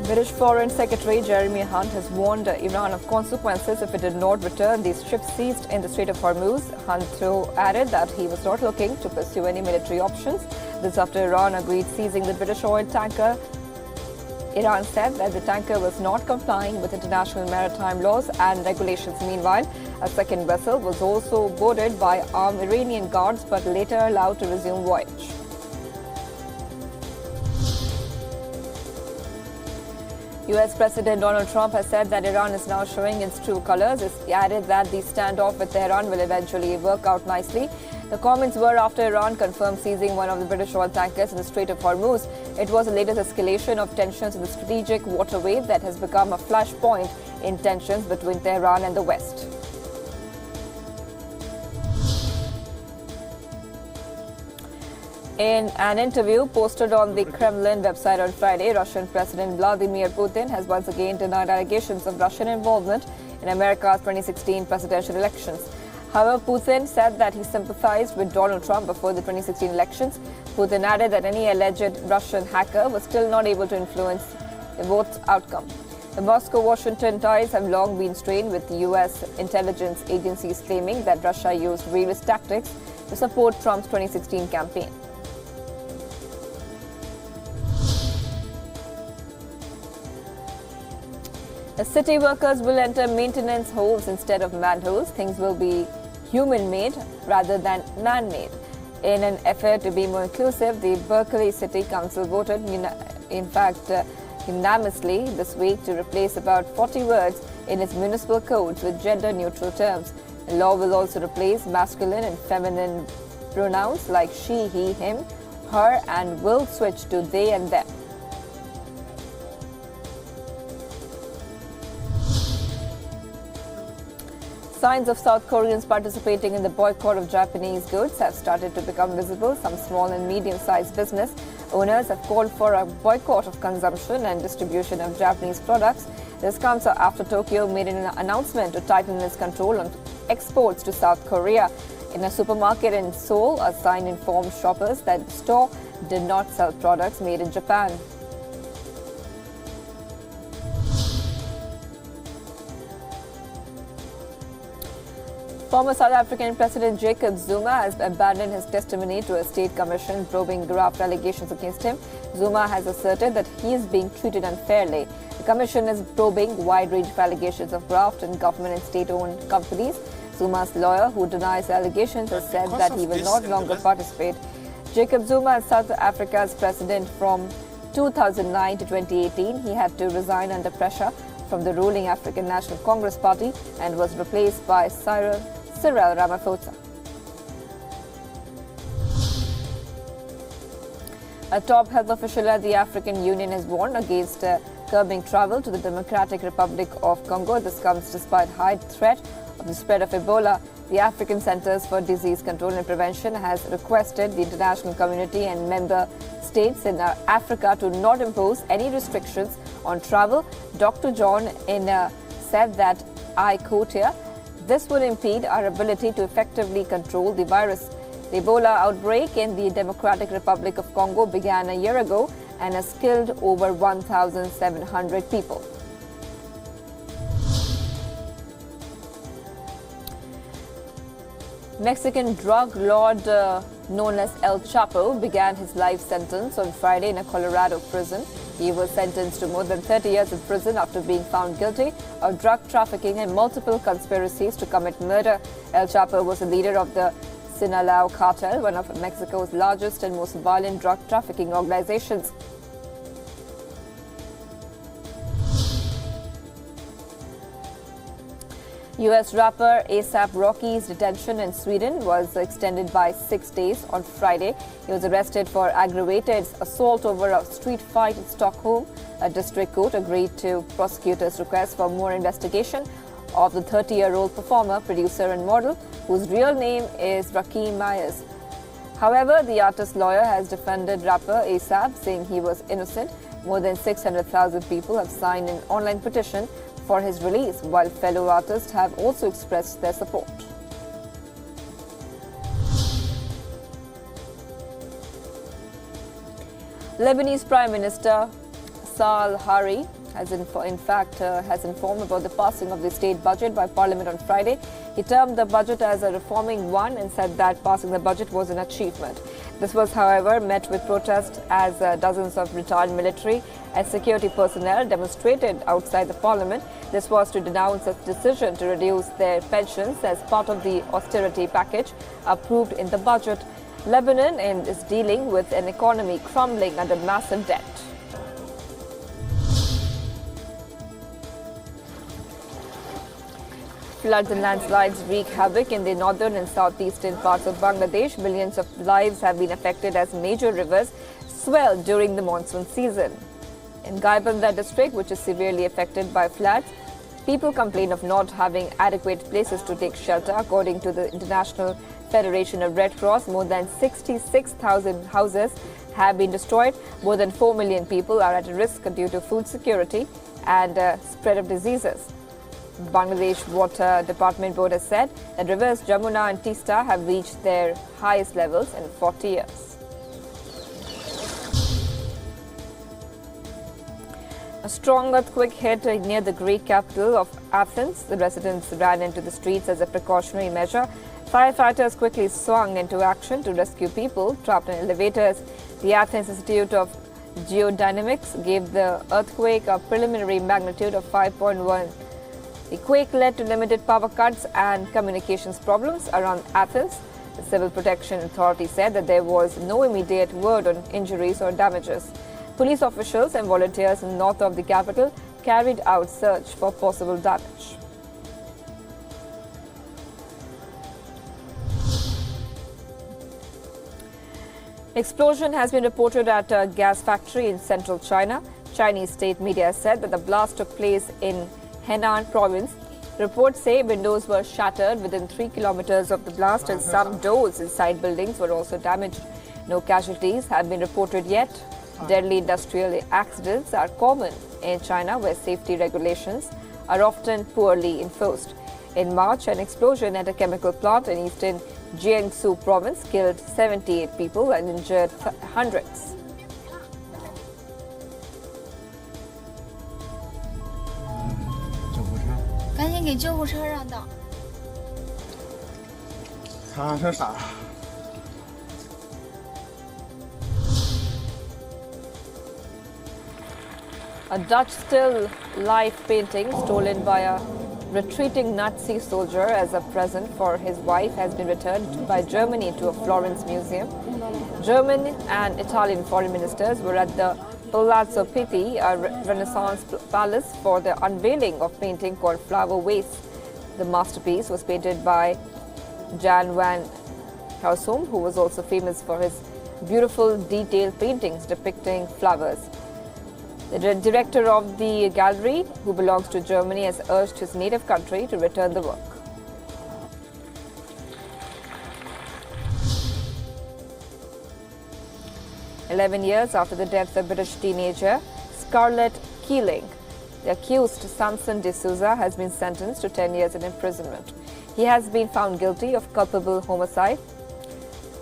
British Foreign Secretary Jeremy Hunt has warned Iran of consequences if it did not return these ships seized in the Strait of Hormuz. Hunt, though, added that he was not looking to pursue any military options. This after Iran agreed seizing the British oil tanker. Iran said that the tanker was not complying with international maritime laws and regulations. Meanwhile, a second vessel was also boarded by armed Iranian guards but later allowed to resume voyage. US President Donald Trump has said that Iran is now showing its true colors. He added that the standoff with Tehran will eventually work out nicely. The comments were after Iran confirmed seizing one of the British oil tankers in the Strait of Hormuz. It was the latest escalation of tensions in the strategic waterway that has become a flashpoint in tensions between Tehran and the West. In an interview posted on the Kremlin website on Friday, Russian President Vladimir Putin has once again denied allegations of Russian involvement in America's 2016 presidential elections. However, Putin said that he sympathized with Donald Trump before the 2016 elections. Putin added that any alleged Russian hacker was still not able to influence the vote outcome. The Moscow-Washington ties have long been strained, with U.S. intelligence agencies claiming that Russia used various tactics to support Trump's 2016 campaign. The city workers will enter maintenance holes instead of manholes. Things will be human-made rather than man-made. In an effort to be more inclusive, the Berkeley City Council voted, unanimously this week to replace about 40 words in its municipal codes with gender-neutral terms. The law will also replace masculine and feminine pronouns like she, he, him, her, and will switch to they and them. Signs of South Koreans participating in the boycott of Japanese goods have started to become visible. Some small and medium-sized business owners have called for a boycott of consumption and distribution of Japanese products. This comes after Tokyo made an announcement to tighten its control on exports to South Korea. In a supermarket in Seoul, a sign informed shoppers that the store did not sell products made in Japan. Former South African President Jacob Zuma has abandoned his testimony to a state commission probing graft allegations against him. Zuma has asserted that he is being treated unfairly. The commission is probing a wide range of allegations of graft in government and state-owned companies. Zuma's lawyer, who denies the allegations, has said that he will not longer participate. Jacob Zuma is South Africa's president from 2009 to 2018. He had to resign under pressure from the ruling African National Congress Party and was replaced by Cyril Ramaphosa. A top health official at the African Union has warned against curbing travel to the Democratic Republic of Congo. This comes despite high threat of the spread of Ebola. The African Centers for Disease Control and Prevention has requested the international community and member states in Africa to not impose any restrictions on travel. Dr. John said that, I quote here, "This would impede our ability to effectively control the virus." The Ebola outbreak in the Democratic Republic of Congo began a year ago and has killed over 1,700 people. Mexican drug lord known as El Chapo began his life sentence on Friday in a Colorado prison. He was sentenced to more than 30 years in prison after being found guilty of drug trafficking and multiple conspiracies to commit murder. El Chapo was the leader of the Sinaloa cartel, one of Mexico's largest and most violent drug trafficking organizations. US rapper SAP Rocky's detention in Sweden was extended by 6 days on Friday. He was arrested for aggravated assault over a street fight in Stockholm. A district court agreed to prosecutors' request for more investigation of the 30-year-old performer, producer and model, whose real name is Rakim Myers. However, the artist's lawyer has defended rapper ASAP, saying he was innocent. More than 600,000 people have signed an online petition for his release, while fellow artists have also expressed their support. Lebanese Prime Minister Saad al-Hariri has informed about the passing of the state budget by Parliament on Friday. He termed the budget as a reforming one and said that passing the budget was an achievement. This was, however, met with protest as dozens of retired military and security personnel demonstrated outside the Parliament. This was to denounce its decision to reduce their pensions as part of the austerity package approved in the budget. Lebanon is dealing with an economy crumbling under massive debt. Floods and landslides wreak havoc in the northern and southeastern parts of Bangladesh. Millions of lives have been affected as major rivers swell during the monsoon season. In Gaibandha district, which is severely affected by floods, people complain of not having adequate places to take shelter. According to the International Federation of Red Cross, more than 66,000 houses have been destroyed. More than 4 million people are at risk due to food security and spread of diseases. Bangladesh Water Department Board has said that rivers Jamuna and Tista have reached their highest levels in 40 years. A strong earthquake hit near the Greek capital of Athens. The residents ran into the streets as a precautionary measure. Firefighters quickly swung into action to rescue people trapped in elevators. The Athens Institute of Geodynamics gave the earthquake a preliminary magnitude of 5.1. The quake led to limited power cuts and communications problems around Athens. The Civil Protection Authority said that there was no immediate word on injuries or damages. Police officials and volunteers north of the capital carried out search for possible damage. Explosion has been reported at a gas factory in central China. Chinese state media said that the blast took place in Henan province. Reports say windows were shattered within 3 kilometers of the blast and some doors inside buildings were also damaged. No casualties have been reported yet. Deadly industrial accidents are common in China, where safety regulations are often poorly enforced. In March, an explosion at a chemical plant in eastern Jiangsu province killed 78 people and injured hundreds. A Dutch still life painting stolen by a retreating Nazi soldier as a present for his wife has been returned by Germany to a Florence museum. German and Italian foreign ministers were at the Palazzo Pitti, a Renaissance palace, for the unveiling of painting called Flower Vase. The masterpiece was painted by Jan van Huysum, who was also famous for his beautiful detailed paintings depicting flowers. The director of the gallery, who belongs to Germany, has urged his native country to return the work. "11 years after the death of British teenager Scarlett Keeling, the accused Samson DSouza has been sentenced to 10 years in imprisonment. He has been found guilty of culpable homicide,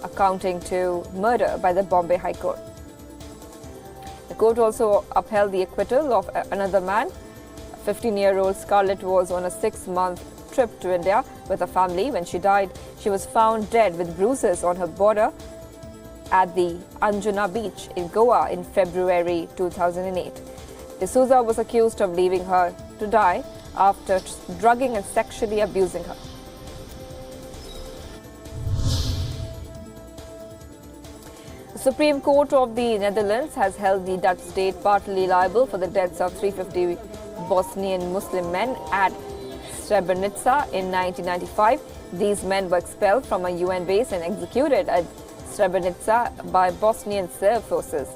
amounting to murder by the Bombay High Court. The court also upheld the acquittal of another man. 15-year-old Scarlett was on a 6-month trip to India with her family. When she died, she was found dead with bruises on her body at the Anjuna beach in Goa in February 2008. DSouza was accused of leaving her to die after drugging and sexually abusing her. The Supreme Court of the Netherlands has held the Dutch state partly liable for the deaths of 350 Bosnian Muslim men at Srebrenica in 1995. These men were expelled from a UN base and executed at Srebrenica by Bosnian Serb forces.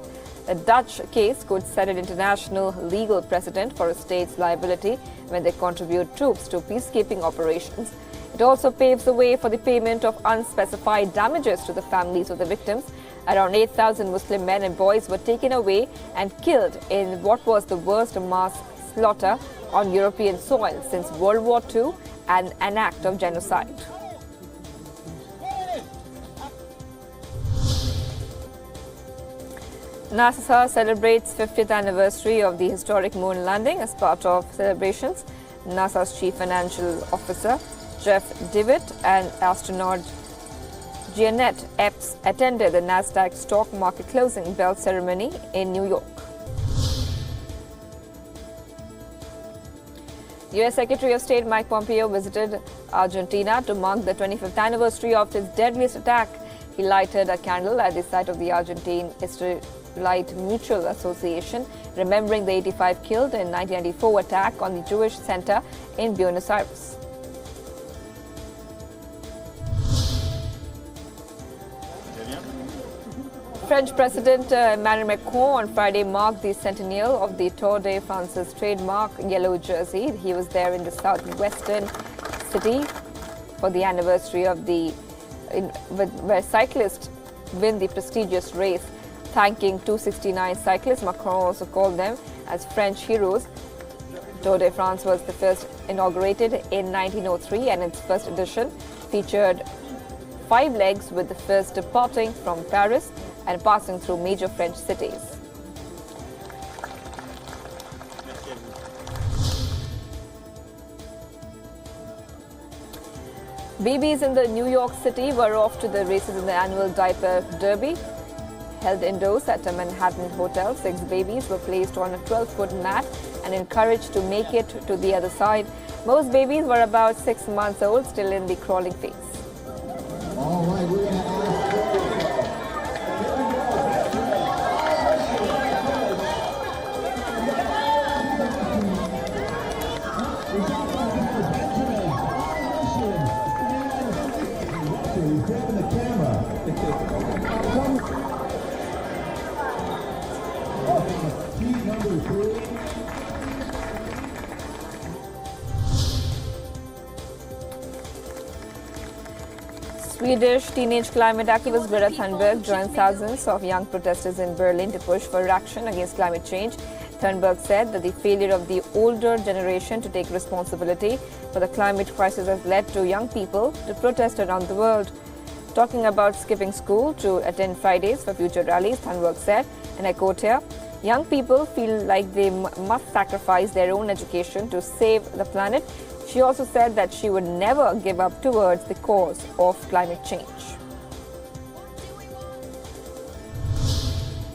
The Dutch case could set an international legal precedent for a state's liability when they contribute troops to peacekeeping operations. It also paves the way for the payment of unspecified damages to the families of the victims. Around 8,000 Muslim men and boys were taken away and killed in what was the worst mass slaughter on European soil since World War II and an act of genocide. Nassau celebrates 50th anniversary of the historic moon landing. As part of celebrations, NASA's chief financial officer, Jeff Dewitt, and astronaut Janet Epps attended the Nasdaq stock market closing bell ceremony in New York. U.S. Secretary of State Mike Pompeo visited Argentina to mark the 25th anniversary of his deadliest attack. He lighted a candle at the site of the Argentine Israelite Mutual Association, remembering the 85 killed in 1994 attack on the Jewish center in Buenos Aires. French President Emmanuel Macron on Friday marked the centennial of the Tour de France's trademark yellow jersey. He was there in the southwestern city for the anniversary of the where cyclists win the prestigious race. Thanking 269 cyclists, Macron also called them as French heroes. Tour de France was the first inaugurated in 1903, and its first edition featured 5 legs, with the first departing from Paris and passing through major French cities. Babies in the New York City were off to the races in the annual Diaper Derby. Held indoors at a Manhattan hotel, 6 babies were placed on a 12-foot mat and encouraged to make it to the other side. Most babies were about 6 months old, still in the crawling phase. All right, we're going to Swedish teenage climate activist Greta Thunberg joined thousands of young protesters in Berlin to push for action against climate change. Thunberg said that the failure of the older generation to take responsibility for the climate crisis has led to young people to protest around the world. Talking about skipping school to attend Fridays for future rallies, Thunberg said, and I quote here, "Young people feel like they must sacrifice their own education to save the planet." She also said that she would never give up towards the cause of climate change.